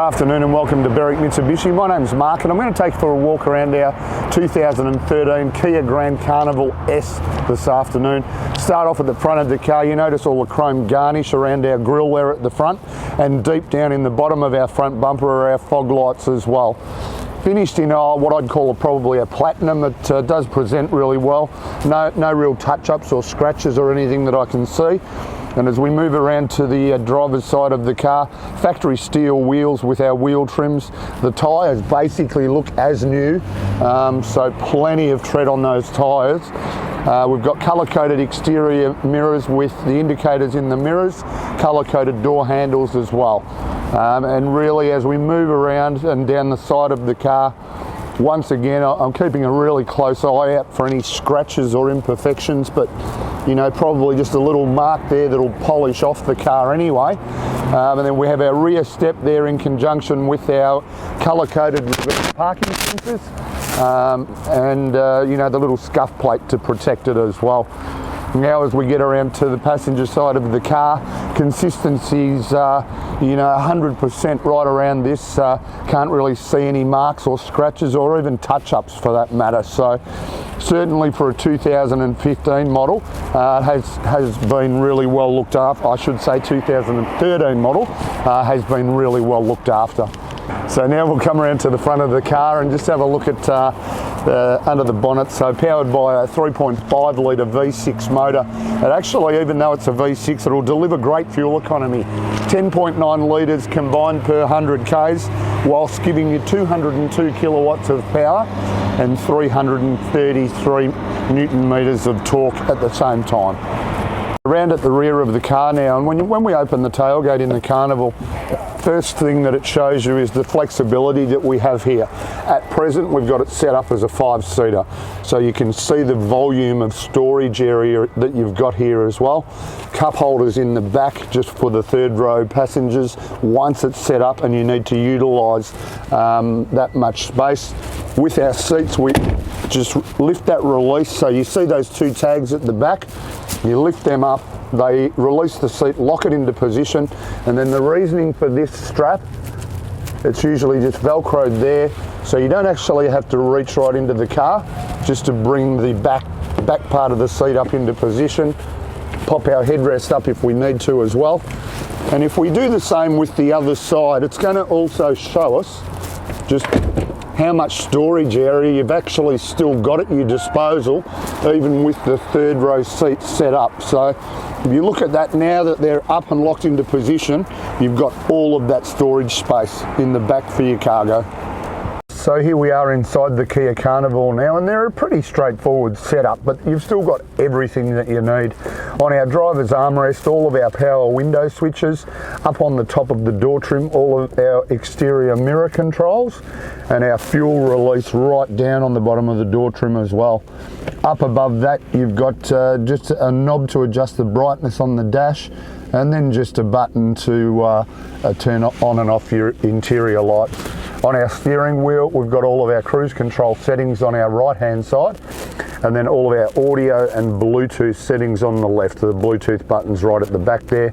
afternoon and welcome to Berwick Mitsubishi. My name's Mark and I'm going to take you for a walk around our 2013 Kia Grand Carnival S this afternoon. Start off at the front of the car. You notice all the chrome garnish around our grille there at the front, and deep down in the bottom of our front bumper are our fog lights as well. Finished in what I'd call probably a platinum. It does present really well. No real touch-ups or scratches or anything that I can see. And as we move around to the driver's side of the car, factory steel wheels with our wheel trims. The tyres basically look as new, so plenty of tread on those tyres. We've got colour-coded exterior mirrors with the indicators in the mirrors, colour-coded door handles as well. And really, as we move around and down the side of the car, once again, I'm keeping a really close eye out for any scratches or imperfections, but you know, probably just a little mark there that'll polish off the car anyway. And then we have our rear step there in conjunction with our colour-coded reverse parking sensors, and you know, the little scuff plate to protect it as well. Now as we get around to the passenger side of the car, consistency's you know, 100% right around this. Can't really see any marks or scratches or even touch-ups for that matter. So certainly for a 2015 model, it has been really well looked after. I should say 2013 model has been really well looked after. So now we'll come around to the front of the car and just have a look at under the bonnet. So powered by a 3.5 litre V6 motor. It actually, even though it's a V6, it'll deliver great fuel economy. 10.9 litres combined per 100 Ks, whilst giving you 202 kilowatts of power and 333 Newton meters of torque at the same time. Around at the rear of the car now, and when we open the tailgate in the Carnival, first thing that it shows you is the flexibility that we have here. At present, we've got it set up as a 5-seater, so you can see the volume of storage area that you've got here as well. Cup holders in the back just for the third row passengers once it's set up and you need to utilise that much space. With our seats, we just lift that release, so you see those two tags at the back. You lift them up, they release the seat, lock it into position, and then the reasoning for this strap, it's usually just velcroed there, so you don't actually have to reach right into the car just to bring the back part of the seat up into position. Pop our headrest up if we need to as well. And if we do the same with the other side, it's going to also show us just how much storage area you've actually still got at your disposal, even with the third row seats set up. So if you look at that, now that they're up and locked into position, you've got all of that storage space in the back for your cargo. So here we are inside the Kia Carnival now, and they're a pretty straightforward setup, but you've still got everything that you need. On our driver's armrest, all of our power window switches. Up on the top of the door trim, all of our exterior mirror controls, and our fuel release right down on the bottom of the door trim as well. Up above that, you've got just a knob to adjust the brightness on the dash, and then just a button to turn on and off your interior lights. On our steering wheel, we've got all of our cruise control settings on our right hand side, and then all of our audio and Bluetooth settings on the left. The Bluetooth button's right at the back there.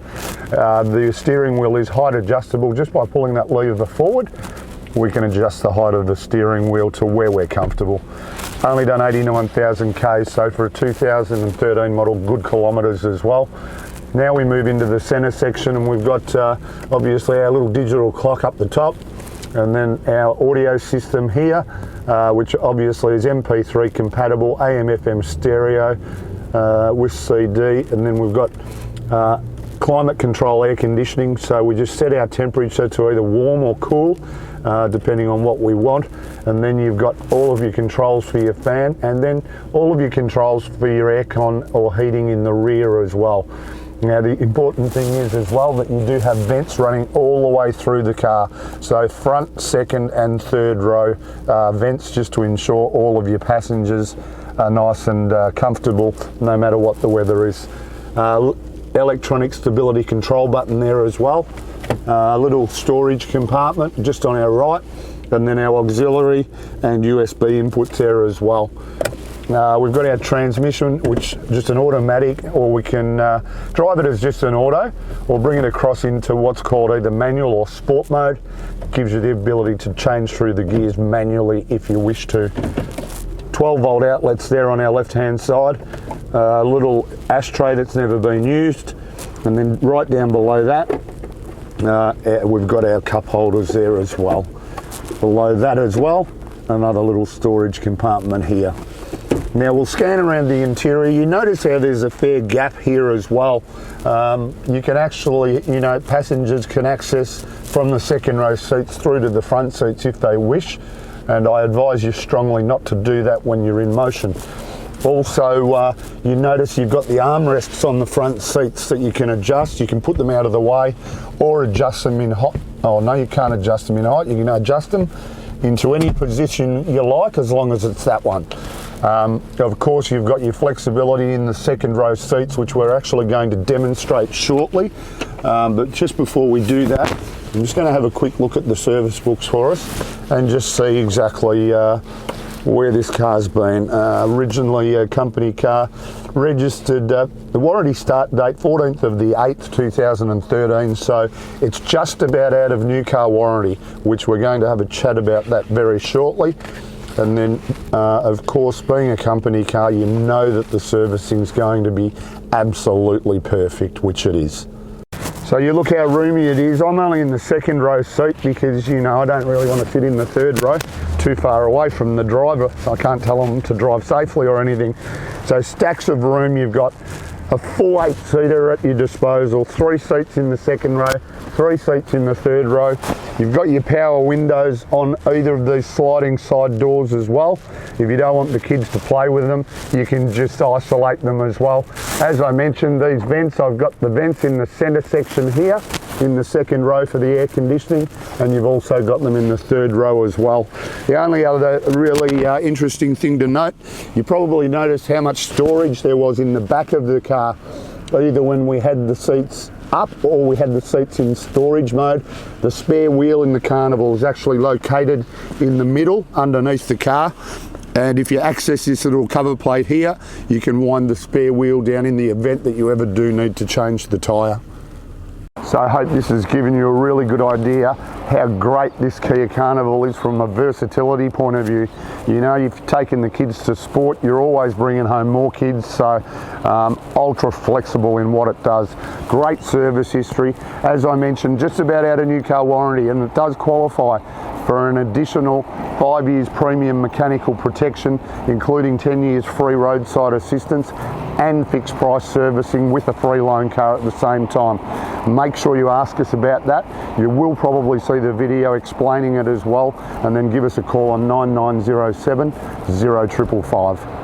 The steering wheel is height adjustable. Just by pulling that lever forward, we can adjust the height of the steering wheel to where we're comfortable. Only done 89,000 Ks, so for a 2013 model, good kilometres as well. Now we move into the centre section, and we've got obviously our little digital clock up the top, and then our audio system here, which obviously is MP3 compatible, AM/FM stereo with CD, and then we've got climate control air conditioning, so we just set our temperature to either warm or cool, depending on what we want. And then you've got all of your controls for your fan, and then all of your controls for your aircon or heating in the rear as well. Now the important thing is as well that you do have vents running all the way through the car. So front, second and third row vents, just to ensure all of your passengers are nice and comfortable no matter what the weather is. Electronic stability control button there as well. A little storage compartment just on our right, and then our auxiliary and USB inputs there as well. We've got our transmission, which just an automatic, or we can drive it as just an auto, or bring it across into what's called either manual or sport mode. It gives you the ability to change through the gears manually if you wish to. 12-volt outlets there on our left-hand side. A little ashtray that's never been used, and then right down below that, we've got our cup holders there as well. Below that as well, another little storage compartment here. Now we'll scan around the interior. You notice how there's a fair gap here as well. You can actually, passengers can access from the second row seats through to the front seats if they wish, and I advise you strongly not to do that when you're in motion. Also, you notice you've got the armrests on the front seats that you can adjust. You can put them out of the way or adjust them in height. Oh no, you can't adjust them in height. You can adjust them into any position you like as long as it's that one. Of course, you've got your flexibility in the second row seats, which we're actually going to demonstrate shortly. But just before we do that, I'm just going to have a quick look at the service books for us and just see exactly where this car's been. Originally a company car, registered, the warranty start date 14th of the 8th 2013, so it's just about out of new car warranty, which we're going to have a chat about that very shortly. And then of course, being a company car, you know that the servicing's going to be absolutely perfect, which it is. So you look how roomy it is. I'm only in the second row seat because, I don't really want to sit in the third row, too far away from the driver. I can't tell them to drive safely or anything. So stacks of room. You've got a full 8-seater at your disposal, 3 seats in the second row, 3 seats in the third row. You've got your power windows on either of these sliding side doors as well. If you don't want the kids to play with them, you can just isolate them as well. As I mentioned, these vents, I've got the vents in the centre section here, in the second row for the air conditioning, and you've also got them in the third row as well. The only other really interesting thing to note, you probably noticed how much storage there was in the back of the car, either when we had the seats up or we had the seats in storage mode. The spare wheel in the Carnival is actually located in the middle underneath the car, and if you access this little cover plate here, you can wind the spare wheel down in the event that you ever do need to change the tyre. So I hope this has given you a really good idea how great this Kia Carnival is from a versatility point of view. You've taken the kids to sport, you're always bringing home more kids, so ultra flexible in what it does. Great service history. As I mentioned, just about out of new car warranty, and it does qualify for an additional 5 years premium mechanical protection, including 10 years free roadside assistance and fixed price servicing with a free loan car at the same time. Make sure you ask us about that. You will probably see the video explaining it as well, and then give us a call on 9907 0555.